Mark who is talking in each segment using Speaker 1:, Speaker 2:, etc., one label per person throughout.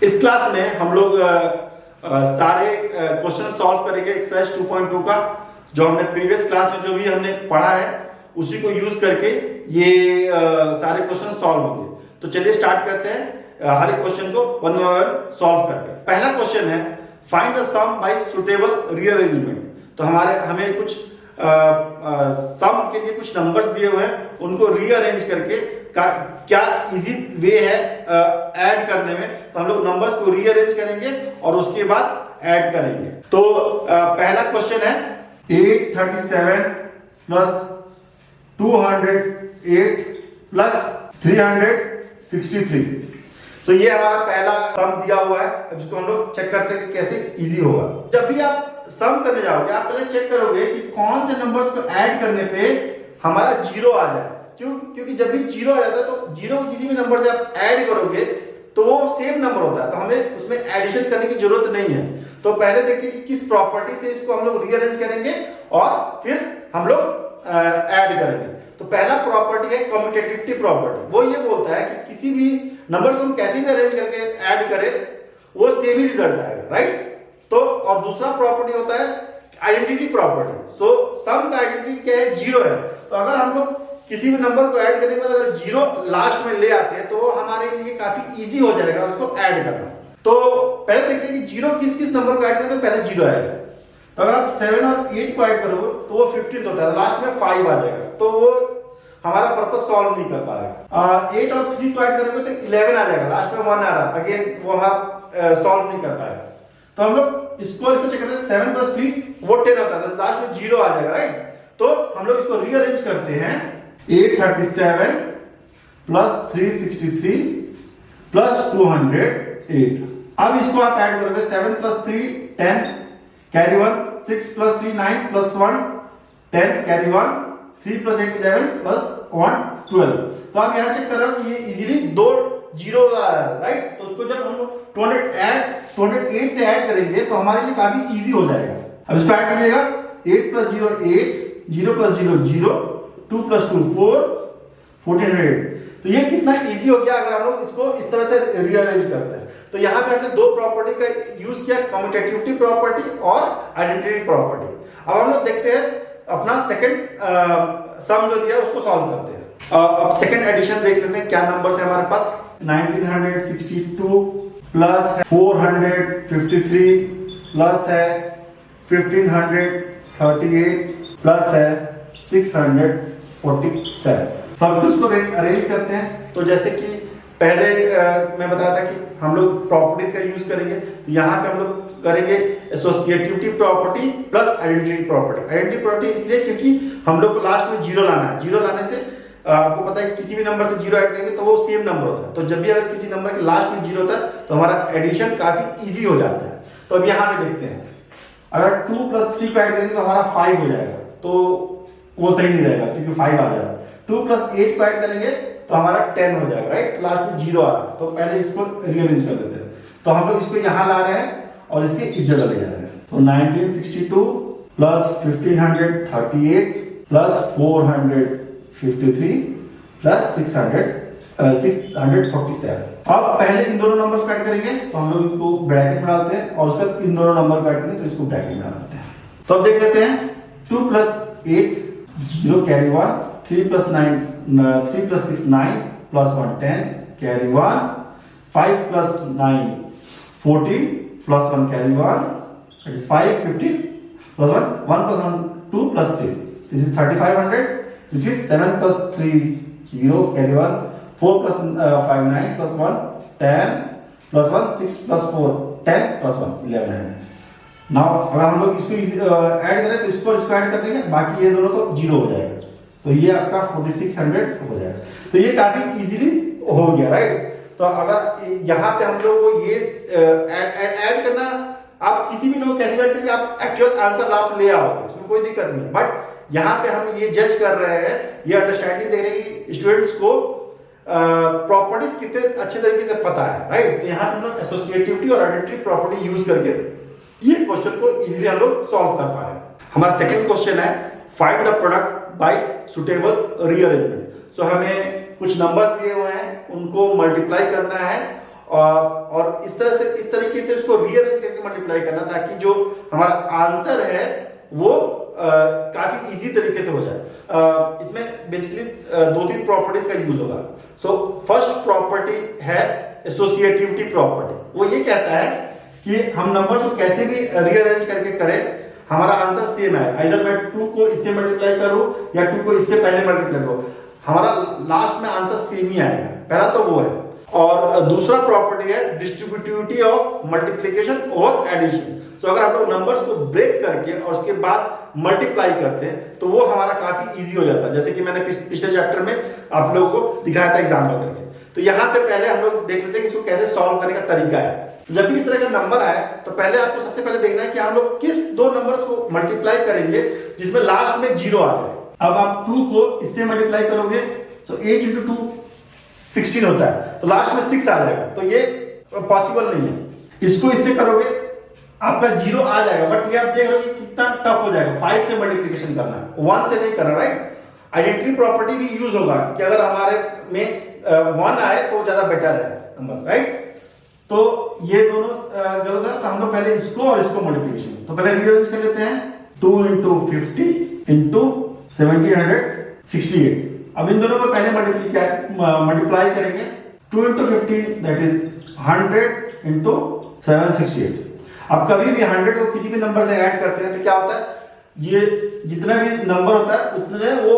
Speaker 1: इस क्लास में हम लोग सारे क्वेश्चन सॉल्व करेंगे एक्सरसाइज 2.2 का, जो हमने प्रीवियस क्लास में जो भी हमने पढ़ा है उसी को यूज करके ये सारे क्वेश्चन सॉल्व होंगे। तो चलिए स्टार्ट करते हैं हर एक क्वेश्चन को वन बाय वन सॉल्व करके। पहला क्वेश्चन है find the sum by suitable rearrangement. तो हमें कुछ सम के लिए कुछ नंबर्स दिए हुए हैं, उनको रीअरेंज करके क्या इजी वे है ऐड करने में। तो हम लोग नंबर्स को रीअरेंज करेंगे और उसके बाद ऐड करेंगे। तो पहला क्वेश्चन है 837 प्लस 208 प्लस 363। तो ये हमारा पहला सम दिया हुआ है। अब इसको हम लोग चेक करते हैं कि कैसे इजी होगा। जब भी आप सम करने जाओगे आप पहले चेक करोगे कि कौन से नंबर्स को ऐड करने पे हमारा जीरो आ जाए। क्योंकि जब भी जीरो आ जाता है तो जीरो को किसी भी नंबर से आप ऐड करोगे तो वो सेम नंबर होता है, तो हमें उसमें एडिशन करने की जरूरत नहीं है। तो पहले देखिए कि किस प्रॉपर्टी से इसको हम लोग रीअरेंज करेंगे और फिर हम लोग ऐड करेंगे। तो पहला प्रॉपर्टी है कम्यूटेटिविटी प्रॉपर्टी। वो ये बोलता है कि किसी भी नंबर को हम कैसे भी अरेंज करके ऐड करें वो सेम ही रिजल्ट आएगा, राइट। तो और दूसरा प्रॉपर्टी होता है आइडेंटिटी प्रॉपर्टी। सो सम का आइडेंटिटी क्या है, जीरो है। तो अगर हम लोग किसी भी नंबर को ऐड करने के बाद अगर जीरो लास्ट में ले आते हैं तो हमारे लिए काफी इजी हो जाएगा उसको ऐड करना। तो पहले देखते हैं कि जीरो किस किस नंबर को ऐड करेंगे, पहले जीरो आएगा। तो अगर आप 7 और 8 को ऐड करोगे तो वो 15 होता है, लास्ट में 5 आ जाएगा, तो वो हमारा पर्पस सॉल्व नहीं कर पाएगा। 8 और 3 को ऐड करोगे तो 11 आ जाएगा, लास्ट में 1 आ रहा है, अगेन वो हमारा सॉल्व नहीं कर पाएगा। तो हम लोग इसको चेक करते हैं, 7 प्लस 3 वो 10 होता है, लास्ट में 0 आ जाएगा, राइट। तो हम लोग इसको रीअरेंज करते हैं 837 प्लस 363 प्लस 208। अब इसको आप ऐड करोगे 7 plus 3 10 carry 1, 6 plus 3 9 plus 1 10 carry 1, 3 plus 8 11 plus 1 12। तो आप यहाँ चेक कर रहे हो कि ये इजीली दो जीरो आ रहा है, राइट। तो उसको जब हम 208 से ऐड करेंगे तो हमारे लिए काफी इजी हो जाएगा। अब इसको ऐड कीजिएगा 8 प्लस 0 8, 0 प्लस 0 0, 2 प्लस 2 4, 1400। तो ये कितना इजी हो गया अगर हम लोग इसको इस तरह से रीअरेंज करते हैं। तो यहाँ पे हमने दो प्रॉपर्टी का यूज किया, कम्यूटेटिविटी प्रॉपर्टी और आइडेंटिटी प्रॉपर्टी। अब हम लोग देखते हैं अपना सेकंड सम जो दिया उसको सॉल्व करते हैं। अब सेकंड एडिशन देख लेते हैं क्या नंबर है हमारे पास। 1962 प्लस 453 प्लस है 1538 प्लस है 647। तो अब इसको अरेंज करते हैं। तो जैसे कि पहले मैं बताया था कि हम लोग प्रॉपर्टीज का यूज करेंगे, तो यहाँ पे हम लोग करेंगे associativity property plus identity property. Identity property इसलिए क्योंकि हम लोग को लास्ट में जीरो लाना है। जीरो लाने से आपको पता है कि किसी भी नंबर से जीरो ऐड करेंगे तो वो सेम नंबर होता है। तो जब भी अगर किसी नंबर के लास्ट में जीरो होता है तो हमारा एडिशन काफी इजी हो जाता है। तो अब यहाँ पे देखते हैं, अगर 2 प्लस 3 को ऐड करेंगे तो हमारा 5 हो जाएगा, तो वो सही नहीं रहेगा क्योंकि 5 आ जाएगा। 2 प्लस 8 को ऐड करेंगे तो हमारा 10 हो जाएगा, राइट। लास्ट में 0 आ रहा है, तो पहले इसको रीअरेंज कर लेते हैं। तो हम लोग इसको यहाँ ला रहे हैं और इसके इस जगह ले जा रहे हैं। तो 1962 प्लस 1538 प्लस 453 प्लस 647। अब पहले इन दोनों नंबर्स को ऐड करेंगे तो हम लोग इनको ब्रैकेट में डालते हैं और उसके बाद इन दोनों नंबर को ऐड करेंगे तो इसको ब्रैकेट में डालते हैं। तो अब देख लेते हैं 2 plus 8 0 carry 1, 3 plus 6 9 plus 1 10 carry 1, 5 plus 9 14 plus 1 carry 1, that is 5 15 plus 1 1 plus 1 2 plus 3, this is 3500। this is 7 plus 3 0 carry 1, 4 plus 5 9 plus 1 10 plus 1 6 plus 4 10 plus 1 1100। Now अगर हम लोग इसको ऐड करें तो इसको ऐड कर देंगे, बाकी ये दोनों तो जीरो हो जाएगा। तो ये आपका 4600 हो जाएगा। तो ये काफी इजीली हो गया, राइट। तो अगर यहाँ पे हम लोग को ये ऐड करना, आप किसी भी लोग कैसे ऐड करेंगे, आप एक्चुअल आंसर आप ले आओगे, उसमें कोई दिक्कत नहीं। बट यहाँ पे हम ये जज कर रहे हैं, ये अंडरस्टैंडिंग दे रहे हैं कि स्टूडेंट्स को प्रॉपर्टीज कितने अच्छे तरीके से पता है, राइट। तो यहाँ पे हम लोग एसोसिएटिविटी और आइडेंटिटी प्रॉपर्टी यूज करके ये क्वेश्चन को इजीली हम लोग सॉल्व कर पा रहे हैं। हमारा सेकंड क्वेश्चन है find the product by suitable rearrangement. So हमें कुछ नंबर्स दिए हुए हैं, उनको मल्टीप्लाई करना है और इस तरीके से उसको रीअरेंज करके मल्टीप्लाई करना, ताकि जो हमारा आंसर है वो काफी इजी तरीके से हो जाए। इसमें बेसिकली 2-3 प्रॉपर्टीज का यूज होगा। सो फर्स्ट प्रॉपर्टी है एसोसिएटिविटी प्रॉपर्टी। वो ये कहता है कि हम नंबर्स को कैसे भी रीअरेंज करके करें, हमारा आंसर सेम है। इधर मैं 2 को इससे मल्टीप्लाई करूं या 2 को इससे पहले मल्टीप्लाई करूं, हमारा लास्ट में आंसर सेम ही आएगा। पहला तो वो है। और दूसरा प्रॉपर्टी है डिस्ट्रीब्यूटिविटी ऑफ मल्टीप्लिकेशन और एडिशन। तो अगर हम लोग नंबर्स को ब्रेक करके और उसके बाद मल्टीप्लाई करते हैं तो वो हमारा काफी इजी हो जाता है, जैसे कि मैंने पिछले चैप्टर में आप लोगों को दिखाया था एग्जाम्पल करके। तो यहाँ पे पहले हम लोग देख लेते हैं इसको कैसे सॉल्व करने का तरीका है। जब भी इस तरह का नंबर आए तो पहले आपको सबसे पहले देखना है कि हम लोग किस 2 नंबर्स को मल्टीप्लाई करेंगे जिसमें लास्ट में 0 आ जाए। अब आप 2 को इससे मल्टीप्लाई करोगे तो 8 × 2 16 होता है, तो लास्ट में 6 आ जाएगा, तो ये पॉसिबल नहीं है। इसको इससे करोगे आपका 0 आ जाएगा, बट ये आप देख रहे हो कि कितना टफ हो जाएगा। 5 से मल्टीप्लिकेशन करना है, 1 से नहीं करना, राइट। आइडेंटिटी प्रॉपर्टी भी यूज होगा कि अगर हमारे में 1 आए तो ज्यादा बेटर है नंबर, राइट। तो ये दोनों गलत है, तो हम लोग पहले इसको और इसको मल्टीप्लिकेशन, तो पहले रीअरेंज कर लेते हैं। 2 × 50 × 1768। अब इन दोनों को पहले मल्टीप्लाई करेंगे। 2 × 50 दैट इज 100 × 768। अब कभी भी 100 को किसी भी नंबर से ऐड करते हैं तो क्या होता है, ये जितना भी नंबर होता है उतने वो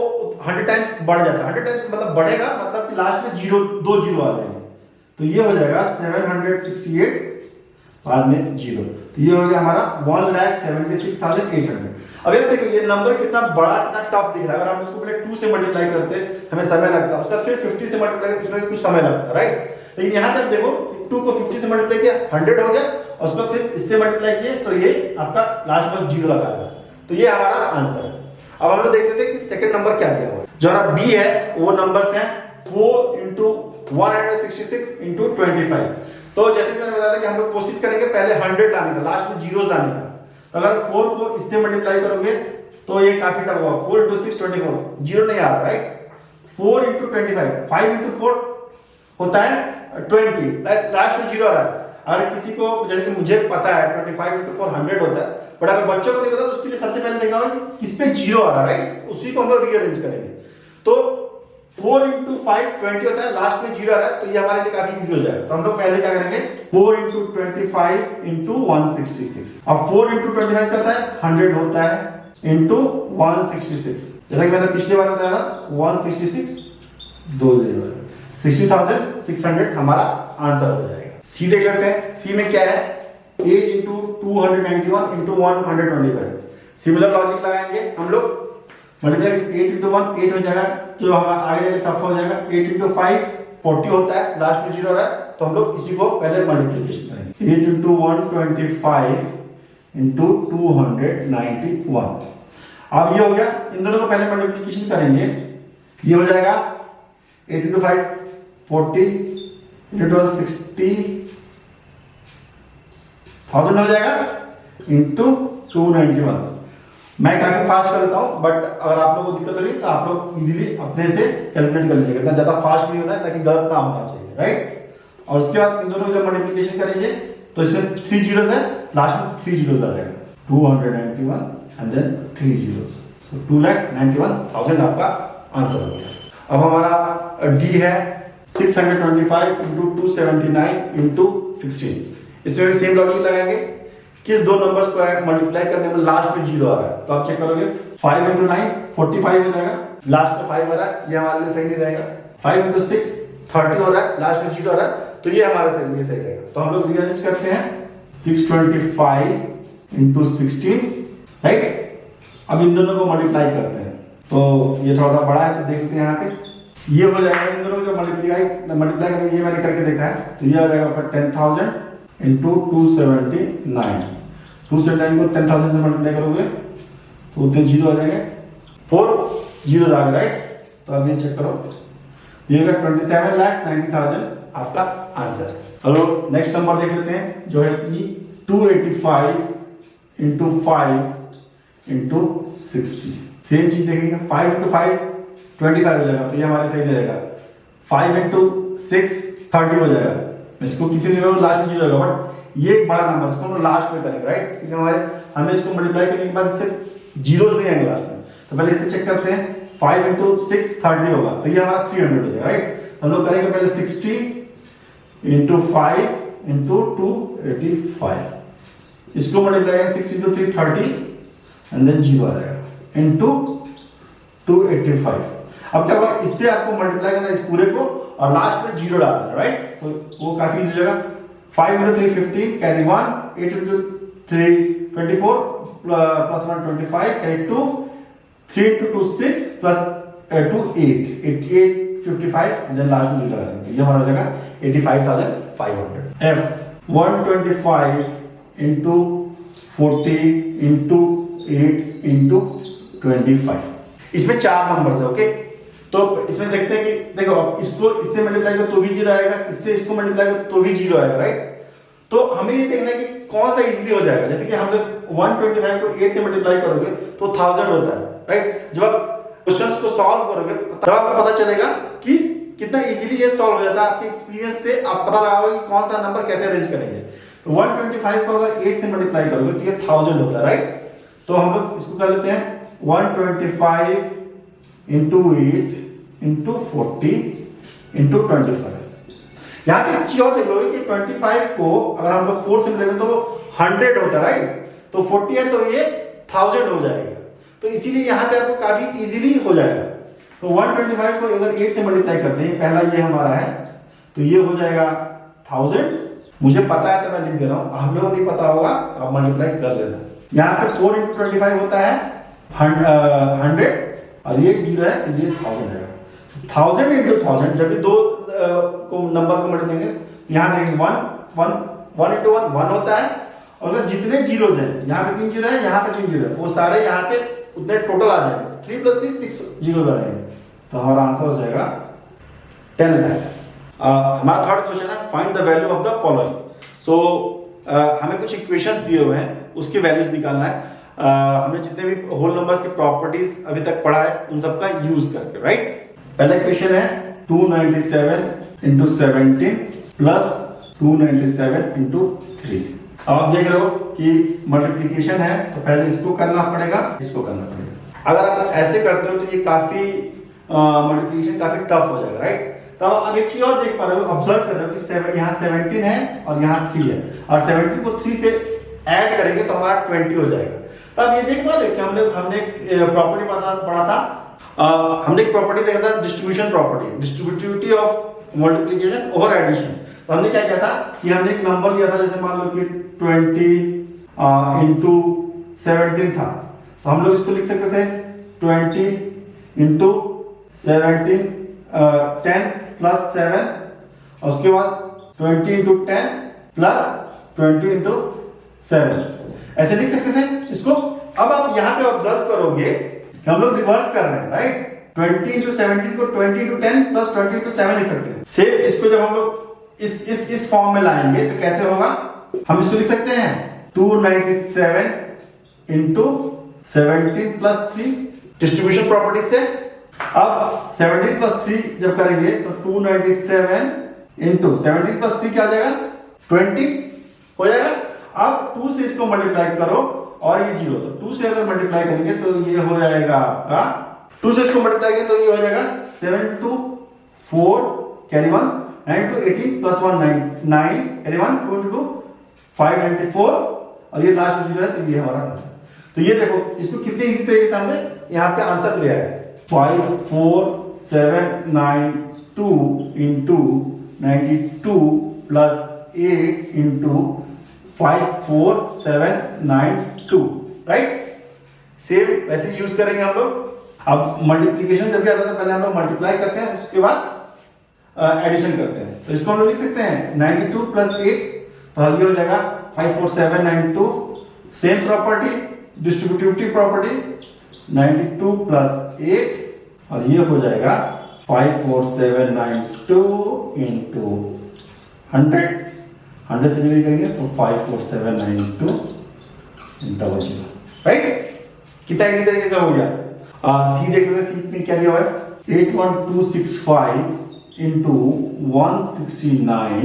Speaker 1: 100 टाइम्स बढ़ जाता है। 100 टाइम्स मतलब बढ़ेगा, मतलब कि लास्ट में 2 जीरो आ जाएंगे, तो ये हो जाएगा 768 बाद में 0, तो ये हो गया हमारा 1,76,800। अब ये देखो ये नंबर कितना बड़ा, कितना टफ दिख रहा है। अगर हम इसको पहले 2 से मल्टीप्लाई करते हैं हमें समय लगता है, उसका फिर 50 से मल्टीप्लाई करते उसमें कुछ समय लगता है, राइट। लेकिन यहाँ तक देखो 2 को 50 से मल्टीप्लाई किया 100 हो गया, और उसको फिर इससे मल्टीप्लाई किए तो ये आपका लास्ट में 0 लगा है, तो ये हमारा आंसर है। अब हम लोग देखते थे कि सेकंड नंबर क्या दिया हुआ है। जो हमारा बी है वो नंबर्स हैं 4 × 166 × 25। तो जैसे कि मैंने बताया था कि हम लोग कोशिश करेंगे पहले 100 लाने का, लास्ट में जीरोस लाने का। तो अगर 4 को इससे मल्टीप्लाई करोगे तो ये काफी टफ होगा। 4 × 6 24, 0 नहीं आ रहा, राइट। 4 × 25, 5 × 4 होता है 20, लास्ट में 0 आ रहा है। अगर किसी को, जैसे कि मुझे पता है 25 × 4 100 होता है, बट अगर बच्चों को नहीं पता तो उसके लिए सबसे पहले देखना होगा किस पे 0 आ रहा है, राइट। उसी को हम लोग रीअरेंज करेंगे। तो 4 × 5 20 होता है, लास्ट में 0 आ रहा है, तो ये हमारे लिए काफी इजी हो जाएगा। तो हम लोग पहले क्या करेंगे, 4 × 25 × 166। अब 4 × 25 क्या होता है, 100 होता है, इंटू 166। जैसा कि मैंने पिछले बार बताया था 166 2 0 60,600 हमारा आंसर हो जाएगा। सी देख लेते हैं। सी में क्या है, 8 × 291 × 125। सिमिलर लॉजिक लगाएंगे हम लोग। मल्टीप्लाई 8 × 1 8 हो जाएगा, जो हमारा आगे टफ हो जाएगा। 8 × 5 40 होता है, लास्ट में 0 हो रहा है, तो हम लोग इसी को पहले मल्टीप्लिकेशन करेंगे। 8 × 125 × 291। अब ये हो गया, इन दोनों को पहले मल्टीप्लिकेशन करेंगे। ये हो जाएगा 8 × 5 40 × 12 60 1000 हो जाएगा, इंटू 291। मैं काफी फास्ट कर लेता हूं, बट अगर आप लोगों को दिक्कत हो रही तो आप लोग इजीली अपने से कैलकुलेट कर लीजिएगा। इतना ज्यादा फास्ट नहीं होना है ताकि गलत ना होना चाहिए, राइट। और उसके बाद इन दोनों को जब मल्टीप्लिकेशन करेंगे तो इसमें 3 जीरोस है, लास्ट में 3 जीरोस आ जाएगा। 291 एंड देन 3 जीरोस, सो 2,91,000 आपका आंसर हो गया। अब हमारा डी है 625 × 279 × 16। इसमें भी सेम लॉजिक लगाएंगे। किस 2 नंबर्स को मल्टीप्लाई करने में लास्ट में 0 आ रहा है, तो आप चेक करोगे। 5 × 9 45 हो जाएगा, लास्ट में 5 हो रहा है, ये हमारे लिए सही नहीं रहेगा। 5 × 6 30 हो रहा है, लास्ट में 0 हो रहा है, तो ये हमारे लिए सही रहेगा। तो हम लोग रीअरेंज करते हैं 625 × 16, राइट। अब इन दोनों को मल्टीप्लाई करते हैं, तो ये थोड़ा सा बड़ा है, तो देख लेते हैं यहाँ पे। ये हो जाएगा, इन दोनों को मल्टीप्लाई करेंगे, ये मैंने करके देखा है, तो ये हो जाएगा आपका 10,000 × 279। 279 को 10,000 से मल्टीप्लाई करोगे तो उतने 0 आ जाएंगे, 4 जीरो आ गए, राइट। तो अब ये चेक करो, ये होगा 27,90,000 आपका आंसर। चलो नेक्स्ट नंबर देख लेते हैं, जो है 285 × 5 × 60। सेम चीज देखेंगे। 5 × 5 25 हो जाएगा, तो ये हमारे सही रहेगा। 5 × 6 30 हो जाएगा, इसको किसी जगह लास्ट में 0 होगा, बट ये एक बड़ा नंबर, इसको हम लोग लास्ट में करेंगे, राइट, क्योंकि हमें इसको मल्टीप्लाई करने के बाद इससे जीरोस नहीं आएंगे लास्ट में। तो पहले इसे चेक करते हैं, 5 into 6 30 होगा, तो ये हमारा 300 हो जाएगा, राइट। हम लोग करेंगे पहले 60 into 5 into 285, इसको मल्टीप्लाई करेंगे 6 into 3 30 एंड देन 0 आ जाएगा into 285। अब क्या होगा, इससे आपको मल्टीप्लाई करना है इस पूरे को और लास्ट में 0 डालना है, राइट, तो वो काफी इजी हो जाएगा। 5 into 3 15 carry 1, 8 into 3 24 plus 1 25 carry 2, 3 into 2 6 plus 2 8 88 55 and then last में लगा देंगे, ये हमारा हो जाएगा 85,500। F 125 into 40 into 8 into 25, इसमें 4 नंबर्स है, ओके। तो इसमें देखते हैं कि देखो अब इसको इससे मल्टीप्लाई करो तो भी 0 आएगा, इससे इसको मल्टीप्लाई करो तो भी 0 आएगा, राइट। तो हमें ये देखना है कि कौन सा इजीली हो जाएगा। जैसे कि हम लोग 125 को 8 से मल्टीप्लाई करोगे तो 1000 होता है, राइट। जब आप क्वेश्चंस को सॉल्व करोगे तब आपको पता चलेगा कि कितना इजीली ये सॉल्व हो जाता है। आपके एक्सपीरियंस से आप पता लगाओगे कि कौन सा नंबर कैसे अरेंज करेंगे। तो 125 को अगर 8 से मल्टीप्लाई करोगे तो ये 1000 होता है, राइट। तो हम लोग इसको कर लेते हैं 125 into 8 into 40 into 25। यहाँ पे चीज और देख लो कि 25 को अगर हम लोग 4 से मिलेंगे तो 100 होता है, राइट। तो 40 है तो ये 1000 हो जाएगा। तो इसीलिए यहाँ पे आपको काफी इजीली हो जाएगा। तो 125 को अगर 8 से मल्टीप्लाई करते हैं, पहला ये हमारा है तो ये हो जाएगा 1000। मुझे पता है तो मैं लिख दे रहा हूँ, आप लोगों को नहीं पता होगा आप मल्टीप्लाई कर लेना। यहाँ पे 4 into 25 होता है 100 और ये 0 है तो ये 1000 है। 1000 into 1000 जब भी दो को नंबर को मल्टीप्लाई करें, यहाँ देखेंगे 1 into 1 होता है और अगर जितने जीरोज हैं, यहाँ पे 3 जीरो है, यहाँ पे 3 जीरो है, वो सारे यहाँ पे उतने टोटल आ जाएंगे। 3 + 3 6 जीरो आ जाएंगे। तो हमारा आंसर हो जाएगा 10 लाख। हमारा थर्ड क्वेश्चन है find the value of the following. So हमें कुछ इक्वेशंस दिए हुए हैं, उसके वैल्यूज निकालना है। हमने जितने भी होल नंबर्स की प्रॉपर्टीज अभी तक पढ़ा है उन सबका यूज करके, राइट। पहला क्वेश्चन है 297 into 17 plus 297 into 3। अब आप देख रहे हो कि मल्टीप्लिकेशन है तो पहले इसको करना पड़ेगा, इसको करना पड़ेगा। अगर आप ऐसे करते हो तो ये काफी मल्टीप्लिकेशन काफी टफ हो जाएगा, राइट। तो अब एक चीज और देख पा रहे हो, ऑब्जर्व कर रहे हो कि यहाँ 17 है और यहाँ 3 है और 17 को 3 से ऐड करेंगे तो हमारा 20 हो जाएगा। तो अब ये देख पा रहे हो कि हमने प्रॉपर्टी पढ़ा था, हमने एक प्रॉपर्टी देखा था distribution property, distributivity of multiplication over addition. तो हमने क्या किया था कि हमने एक नंबर लिया था, जैसे मान लो कि 20 into 17 था, तो हम लोग इसको लिख सकते थे 20 into 17 10 plus 7 और उसके बाद 20 into 10 plus 20 into 7 ऐसे लिख सकते थे इसको। अब आप यहाँ पे ऑब्जर्व करोगे कि हम लोग रिवर्स कर रहे हैं, राइट। 20 into 17 को 20 into 10 plus 20 into 7 लिख सकते हैं। सेम इसको जब हम लोग इस फॉर्म में लाएंगे तो कैसे होगा, हम इसको लिख सकते हैं 297 into 17 plus 3 डिस्ट्रीब्यूशन प्रॉपर्टी से। अब 17 plus 3 जब करेंगे तो 297 into 17 plus 3 क्या आ जाएगा 20 हो जाएगा। अब 2 से इसको मल्टीप्लाई करो और ये 0, तो 2 से अगर मल्टीप्लाई करेंगे तो ये हो जाएगा आपका 2 से इसको मल्टीप्लाई करेंगे तो ये हो जाएगा 7 to 4 carry 1 9 to 18 plus 1 9 carry 1 2 into 2 5 94 और ये लास्ट में 0 है तो ये हमारा आंसर। तो ये देखो इसको कितने इजी तरीके से हमने यहाँ पे आंसर लिया है 54792 into 92 plus 8 into 54792, right. Same वैसे यूज करेंगे हम लोग। अब मल्टीप्लिकेशन जब भी आता है पहले हम लोग मल्टीप्लाई करते हैं, उसके बाद एडिशन करते हैं। तो इसको हम लोग लिख सकते हैं 92 plus 8 तो ये हो जाएगा 54792। Same property distributivity property 92 plus 8 और ये हो जाएगा 54792 into 100 से डिवाइड करेंगे तो 54792 00, राइट। कितना इसी तरीके से हो गया। सी देख लेते हैं, सी में क्या दिया हुआ है 81265 इंटू 169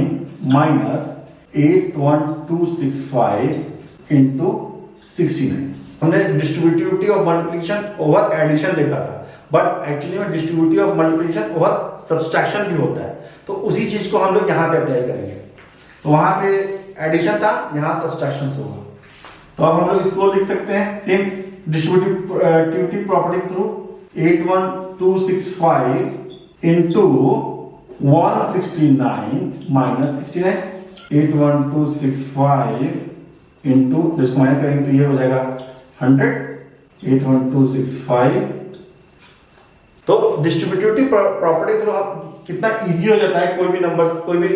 Speaker 1: माइनस 81265 इंटू 69। हमने distributivity of multiplication over addition देखा था, बट एक्चुअली में distributive of multiplication over subtraction भी होता है। तो उसी चीज को हम लोग यहाँ पे अप्लाई करेंगे। तो वहां पे एडिशन था, यहाँ सब्सट्रैक्शन होगा। तो अब हम लोग इसको लिख सकते हैं सेम डिस्ट्रीब्यूटिव प्रॉपर्टी के थ्रू 81265 इंटू 169 माइनस 69। 81265 इंटू जिसको माइनस करेंगे तो ये हो जाएगा 100। 81265। तो डिस्ट्रीब्यूटिव प्रॉपर्टी थ्रू कितना इजी हो जाता है कोई भी नंबर्स, कोई भी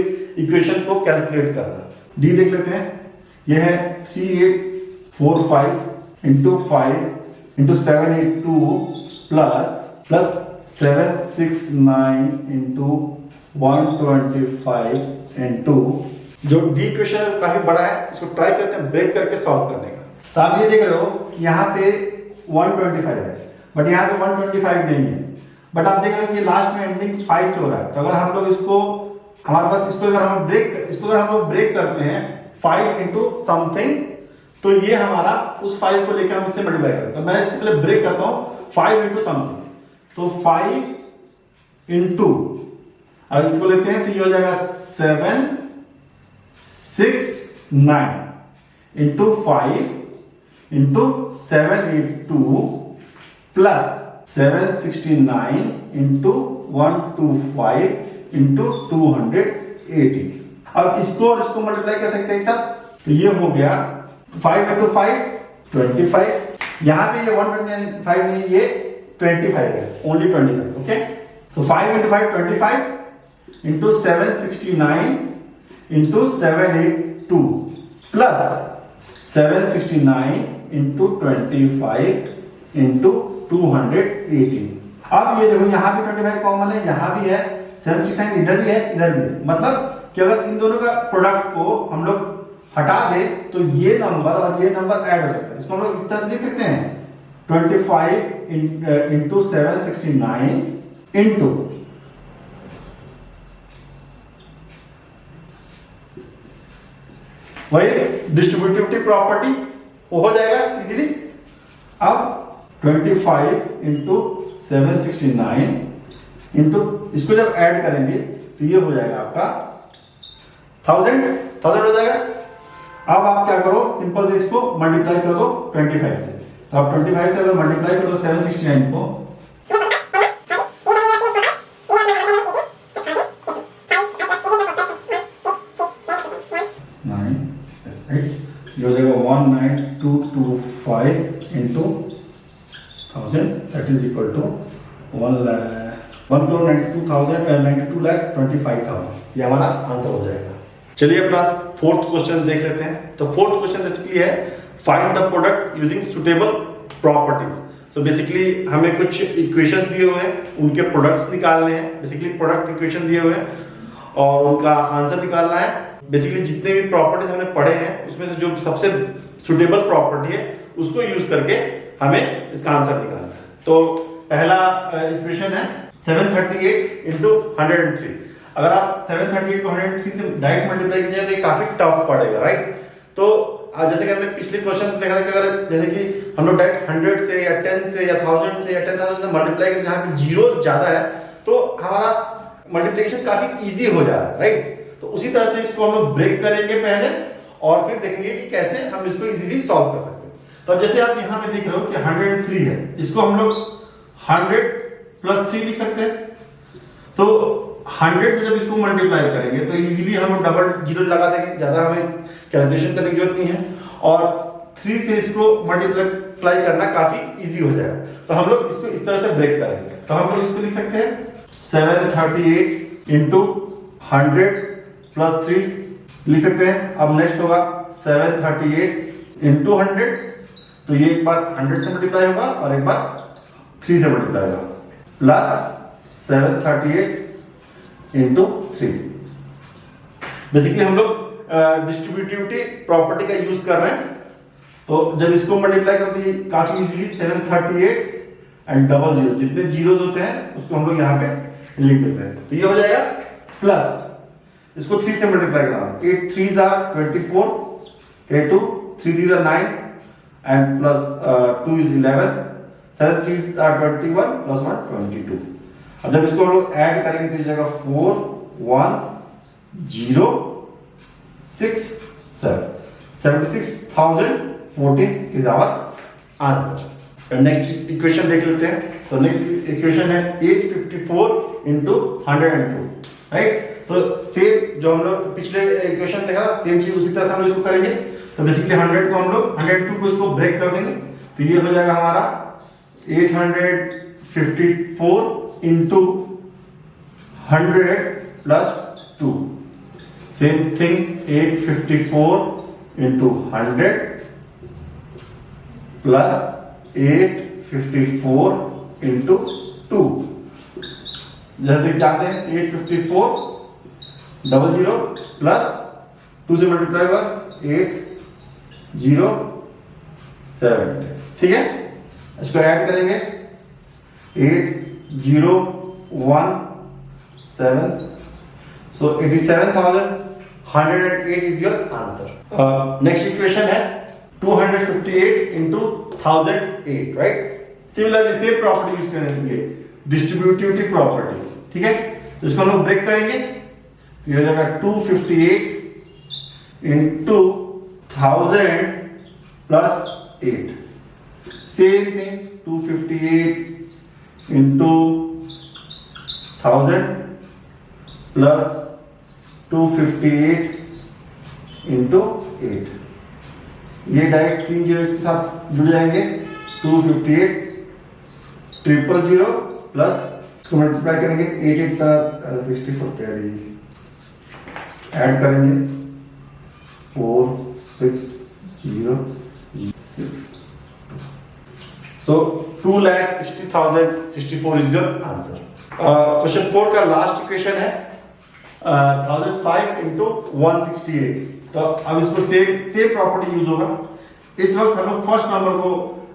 Speaker 1: इक्वेशन को कैलकुलेट करना। डी देख लेते हैं। यह है 3845 into 5 into 782 plus 769 into 125 into, जो डी इक्वेशन है काफी बड़ा है, इसको ट्राई करते हैं ब्रेक करके सॉल्व करने का। तो आप ये देख रहे हो कि यहाँ पे 125 है, बट यहाँ पे 125 नहीं है, बट आप देख रहे हो कि लास्ट में एंडिंग 5 से हो रहा है। तो अगर हम लोग इसको, हमारे पास इसको अगर हम लोग ब्रेक करते हैं 5 इंटू समथिंग, तो ये हमारा उस 5 को लेकर हम इससे मल्टीप्लाई करते हैं। तो मैं इसको पहले ब्रेक करता हूं 5 इंटू समथिंग। तो 5 इंटू, अगर इसको लेते हैं तो ये हो जाएगा 769 into 5 into 782 plus 769 into 125 into 280। अब इसको और इसको मल्टीप्लाई कर सकते हैं एक साथ। तो ये हो गया 5 इंटू 5 25। यहां पे ये 125 नहीं, ये 25 है, ओनली 25। ओके, तो 5 into 5 25 into 769 into 782 plus 769 into 25 into 280। अब ये देखो यहाँ भी 25 कॉमन है, यहाँ भी है, 769 इधर भी है, इधर भी है। मतलब कि अगर इन दोनों का प्रोडक्ट को हम लोग हटा दे तो ये नंबर और ये नंबर ऐड हो सकता है। इसको हम लोग इस तरह से लिख सकते हैं 25 इंटू 769 इंटू वही डिस्ट्रीब्यूटिविटी प्रॉपर्टी वो हो जाएगा इजीली। अब 25 इंटू 769 इंटू इसको जब ऐड करेंगे तो ये हो जाएगा आपका 1000 हो जाएगा। अब आप क्या करो, सिंपल से इसको मल्टीप्लाई कर दो 25 से। तो आप 25 से अगर मल्टीप्लाई कर दो 769 को, ये हो जाएगा 19225 into 1000, that is equal to 1,92,25,000। ये हमारा आंसर हो जाएगा। चलिए अपना फोर्थ क्वेश्चन देख लेते हैं। तो फोर्थ क्वेश्चन बेसिकली है find the product using suitable properties. तो बेसिकली हमें कुछ इक्वेशंस दिए हुए हैं, उनके प्रोडक्ट्स निकालने हैं। बेसिकली प्रोडक्ट इक्वेशन दिए हुए हैं और उनका आंसर निकालना है। बेसिकली जितने भी प्रॉपर्टीज हमने पढ़े हैं उसमें से जो सबसे सुटेबल प्रॉपर्टी है उसको यूज करके हमें इसका आंसर निकालना है। तो पहला इक्वेशन है 738 इंटू 103। अगर आप 738 को 103 से डायरेक्ट मल्टीप्लाई कीजिए तो ये काफी टफ पड़ेगा, राइट। तो जैसे कि हमने पिछले क्वेश्चन में देखा था कि अगर जैसे कि हम लोग डायरेक्ट 100 से या 10 से या 1000 से या 10,000 से मल्टीप्लाई करें जहां पे जीरोस ज्यादा है तो हमारा मल्टीप्लिकेशन काफी इजी हो जा रहा है, राइट। तो उसी तरह से इसको हम लोग ब्रेक करेंगे पहले और फिर देखेंगे कि कैसे हम इसको इजीली सॉल्व कर सकते हैं। तो जैसे आप यहाँ पे देख रहे हो कि 103 है, इसको हम लोग 100 प्लस 3 लिख सकते हैं। तो 100 से जब इसको मल्टीप्लाई करेंगे तो इजीली हम डबल जीरो लगा देंगे, ज्यादा हमें कैलकुलेशन करने की जरूरत नहीं है। और 3 से इसको मल्टीप्लाई करना काफी इजी हो जाएगा। तो हम लोग इसको इस तरह से ब्रेक करेंगे। तो हम लोग इसको लिख सकते हैं 738 इंटू 100 प्लस 3 लिख सकते हैं। अब नेक्स्ट होगा 738 इंटू 100, तो ये एक बार 100 से मल्टीप्लाई होगा और एक बार 3 से मल्टीप्लाई होगा, प्लस 738 इंटू 3। बेसिकली हम लोग डिस्ट्रीब्यूटिविटी प्रॉपर्टी का यूज कर रहे हैं। तो जब इसको मल्टीप्लाई करते हैं काफी इजीली 738 एंड डबल जीरो, जितने जीरोस होते हैं उसको हम लोग यहाँ पे लिख देते हैं। तो ये हो जाएगा प्लस, इसको 3 से मल्टीप्लाई करना, 8 3s are 24, okay, 2 3 3s are 9 and plus 2 is 11, 7 3s are 21 plus 1 22। अब जब इसको हम लोग ऐड करेंगे तो ये जाएगा 4 1 0 6 7, 76,014 is our answer। Next equation देख लेते हैं। तो नेक्स्ट इक्वेशन है 854 into 102, राइट। तो सेम जो हम लोग पिछले इक्वेशन देखा सेम चीज उसी तरह से हम लोग इसको करेंगे। तो बेसिकली 100 को हम लोग 102 को इसको ब्रेक कर देंगे, तो ये हो जाएगा हमारा 854 into 100 plus 2, same thing 854 into 100 plus 854 into 2, जैसे जानते हैं 854 00 प्लस 2 से मल्टीप्लाई हुआ 807, ठीक है। इसको ऐड करेंगे 8017, सो 87,108 is your answer. Next equation है 258 into 1008, right. Similarly same property use करेंगे, डिस्ट्रीब्यूटिविटी प्रॉपर्टी, ठीक है। तो इसको हम लोग ब्रेक करेंगे, ये हो जाएगा 258 into 1000 plus 8, same thing 258 into 1000 plus 258 into 8, ये डायरेक्ट 3 जीरो के साथ जुड़ जाएंगे, 258 000 प्लस इसको मल्टीप्लाई करेंगे 8 8 64 कैरी ऐड करेंगे 4606, सो 2,60,064 इज योर आंसर। क्वेश्चन 4 का लास्ट इक्वेशन है 1005 into 168। तो अब इसको सेम प्रॉपर्टी यूज होगा। इस वक्त हम लोग फर्स्ट नंबर को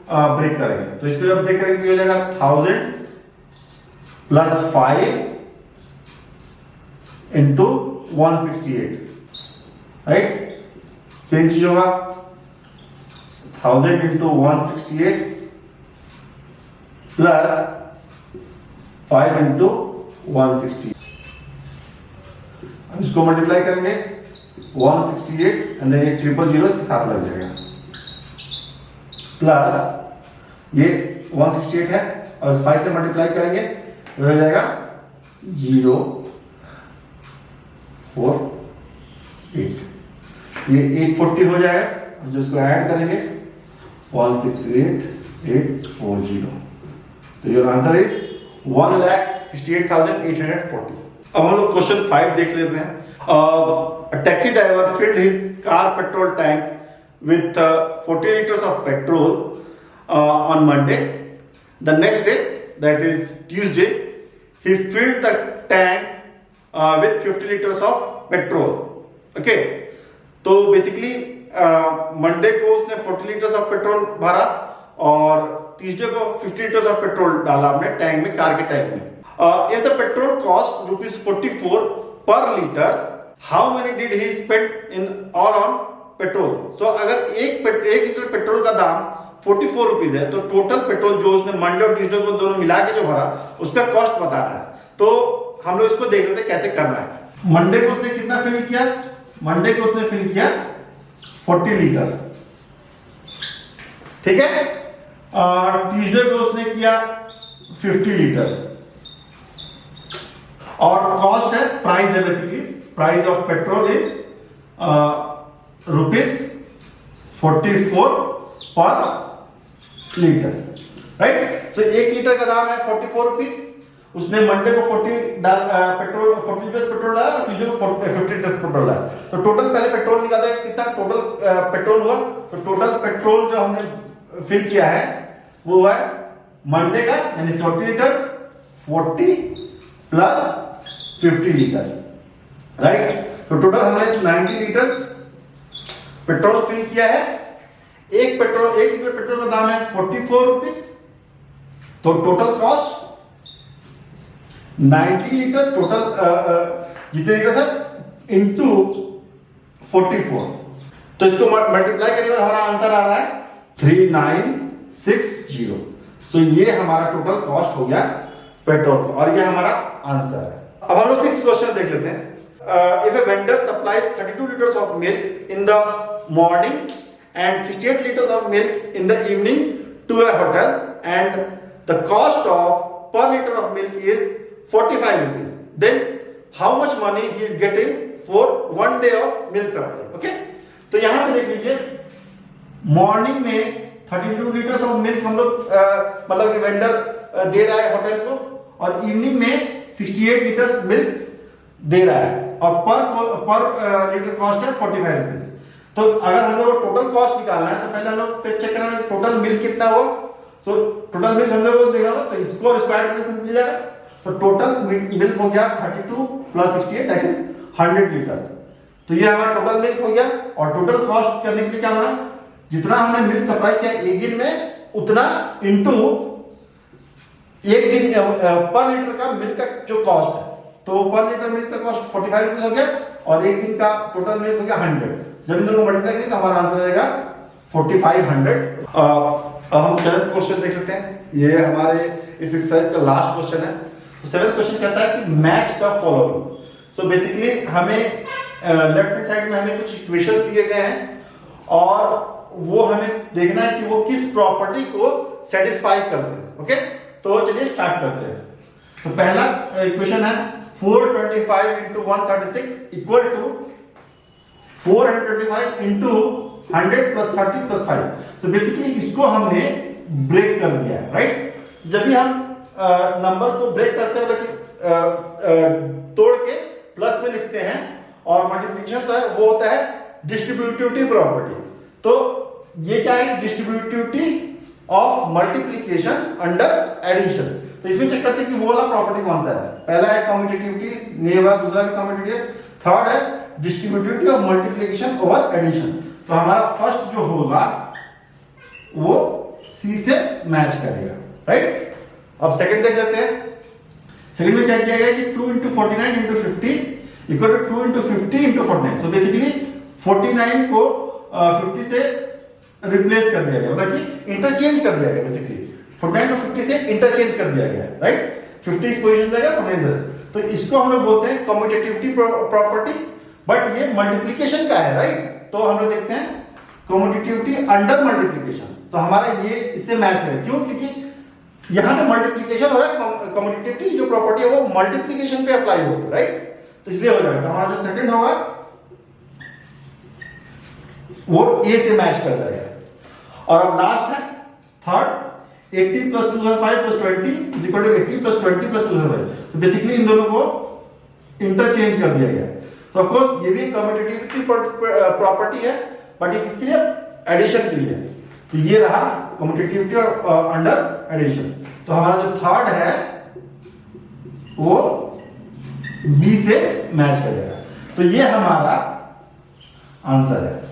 Speaker 1: ब्रेक करेंगे, तो इसको जब ब्रेक करेंगे हो जाएगा 1000 प्लस 5 into 168, राइट। सेम चीज होगा 1000 into 168 प्लस 5 into 168, इसको मल्टीप्लाई करेंगे 168 एंड देन ये 000 इसके साथ लग जाएगा, प्लस ये 168 है और 5 से मल्टीप्लाई करेंगे तो हो जाएगा 048, ये 840 हो जाएगा। जो इसको ऐड करेंगे 168840, तो योर आंसर इज 1,68,840। अब हम लोग क्वेश्चन 5 देख लेते हैं। A taxi driver filled his car petrol tank with 40 liters of petrol on Monday. The next day, that is Tuesday, he filled the tank with 50 liters of petrol. Okay, तो basically Monday को उसने 40 litres of petrol भरा और Tuesday को 50 litres of petrol डाला अपने tank में, car के टैंक में। If the petrol cost ₹44 per liter, how many did he spend in all on petrol? So अगर एक लीटर पेट्रोल का दाम 44 रुपीज है, तो टोटल पेट्रोल जो उसने मंडे और ट्यूसडे को दोनों मिला के जो भरा उसका कॉस्ट बताना है। तो हम लोग इसको देख लेते हैं कैसे करना है। मंडे को उसने कितना फिल किया? मंडे को उसने फिल किया 40 लीटर, ठीक है। ट्यूसडे को उसने किया 50 लीटर और कॉस्ट है, प्राइस है basically, price of petrol is ₹44 पर लीटर, राइट। सो 1 लीटर का दाम है 44 रुपीज। उसने मंडे को 40 लीटर पेट्रोल लाया और ट्यूसडे को 50 लीटर पेट्रोल लाया। तो टोटल पहले पेट्रोल निकालते हैं, कितना टोटल पेट्रोल हुआ। तो टोटल पेट्रोल जो हमने फिल किया है वो है मंडे का, यानी 40 लीटर्स, 40 प्लस 50 लीटर, राइट। तो टोटल हमने 90 लीटर्स पेट्रोल फिल किया है। एक लीटर पेट्रोल का दाम है 44 रुपीज। तो टोटल कॉस्ट 90 लीटर्स टोटल जितने लीटर है इंटू 44, तो इसको मल्टीप्लाई करने के बाद हमारा आंसर आ रहा है 3960। सो ये हमारा टोटल कॉस्ट हो गया पेट्रोल का, और ये हमारा आंसर है। अब हम लोग 6th क्वेश्चन देख लेते हैं। If a vendor supplies 32 litres of milk in the morning and 68 litres of milk in the evening to a hotel and the cost of per liter of milk is 45 rupees, then how much money he is getting for 1 day of milk supply? Okay, तो यहां पे देख लीजिए, morning में 32 litres of milk हम लोग मतलब कि वेंडर दे रहा है होटल को, और इवनिंग में 68 लीटर्स मिल्क दे रहा है, और पर लीटर कॉस्ट है 45 रुपीज। तो अगर हम लोग टोटल कॉस्ट निकालना है तो पहले हम लोग चेक करना है टोटल मिल्क कितना हुआ। तो टोटल मिल्क हम लोग देखा होगा, तो इसको स्क्वायर करने से मिल जाएगा। तो टोटल मिल्क हो गया 32 प्लस 68 दैट इज 100 लीटर्स। तो ये हमारा टोटल मिल्क हो गया, और टोटल कॉस्ट करने के लिए क्या होना, जितना हमने मिल्क सप्लाई किया एक दिन में उतना इनटू एक दिन पर लीटर का मिल्क का जो कॉस्ट है, तो पर लीटर मिल्क का कॉस्ट 45 रुपीज हो गया, और एक दिन का टोटल मिल्क हो गया 100। जब इन दोनों को मल्टीप्लाई करेंगे तो हमारा आंसर आएगा 4500। अब हम 7th क्वेश्चन देख लेते हैं। ये हमारे इस एक्सरसाइज का लास्ट क्वेश्चन है। तो 7th क्वेश्चन कहता है कि match the following. So basically हमें लेफ्ट हैंड साइड में हमें कुछ इक्वेशंस दिए गए हैं, और वो हमें देखना है कि वो किस प्रॉपर्टी को सेटिस्फाई करते हैं। ओके, तो चलिए स्टार्ट करते हैं। तो पहला इक्वेशन है 425 into 136 equal to 425 into 100 plus 30 plus 5। तो बेसिकली इसको हमने ब्रेक कर दिया है, राइट। जब भी हम नंबर को ब्रेक करते हैं, मतलब कि तोड़ के प्लस में लिखते हैं, और मल्टीप्लिकेशन तो है वो होता है डिस्ट्रीब्यूटिव प्रॉपर्टी। तो ये क्या है, distributivity of multiplication under addition. तो इसमें चेक करते हैं कि वो वाला प्रॉपर्टी कौन सा है। पहला है कम्यूटेटिविटी, ये वाला दूसरा भी कम्यूटेटिव, थर्ड है distributivity of multiplication over addition. तो हमारा फर्स्ट जो होगा वो सी से मैच करेगा, राइट। अब सेकंड देख लेते हैं। सेकंड में क्या किया गया कि 2 into 49 into 50 equal to 2 into 50 into 49। So basically 49 को 50 से रिप्लेस कर दिया गया, मतलब कि इंटरचेंज कर दिया गया। बेसिकली 49 को 50 से इंटरचेंज कर दिया गया, राइट। 50 इस पोजीशन पे गया, 49 इधर। तो इसको हम लोग बोलते हैं कम्यूटेटिविटी प्रॉपर्टी, बट ये मल्टीप्लिकेशन का है, राइट। तो हम लोग देखते हैं कम्यूटेटिविटी अंडर मल्टीप्लिकेशन। तो हमारा ये इससे मैच है, क्यों, क्योंकि यहां पे मल्टीप्लिकेशन हो रहा है, कम्यूटेटिविटी जो प्रॉपर्टी है वो मल्टीप्लिकेशन पे अप्लाई होगी, राइट। तो इसलिए हो जाएगा। तो हमारा जो सेकंड होगा वो ए से मैच कर जाएगा। और अब लास्ट है third, 80 plus 2005 plus 20 is equal to 80 plus 20 plus 2005। तो बेसिकली इन दोनों को इंटरचेंज कर दिया गया। तो ऑफ कोर्स ये भी कम्यूटेटिविटी प्रॉपर्टी है, बट ये किसके लिए, एडिशन के लिए। तो ये रहा कम्यूटेटिविटी और अंडर एडिशन। तो हमारा जो थर्ड है वो बी से मैच करेगा। तो ये हमारा आंसर है।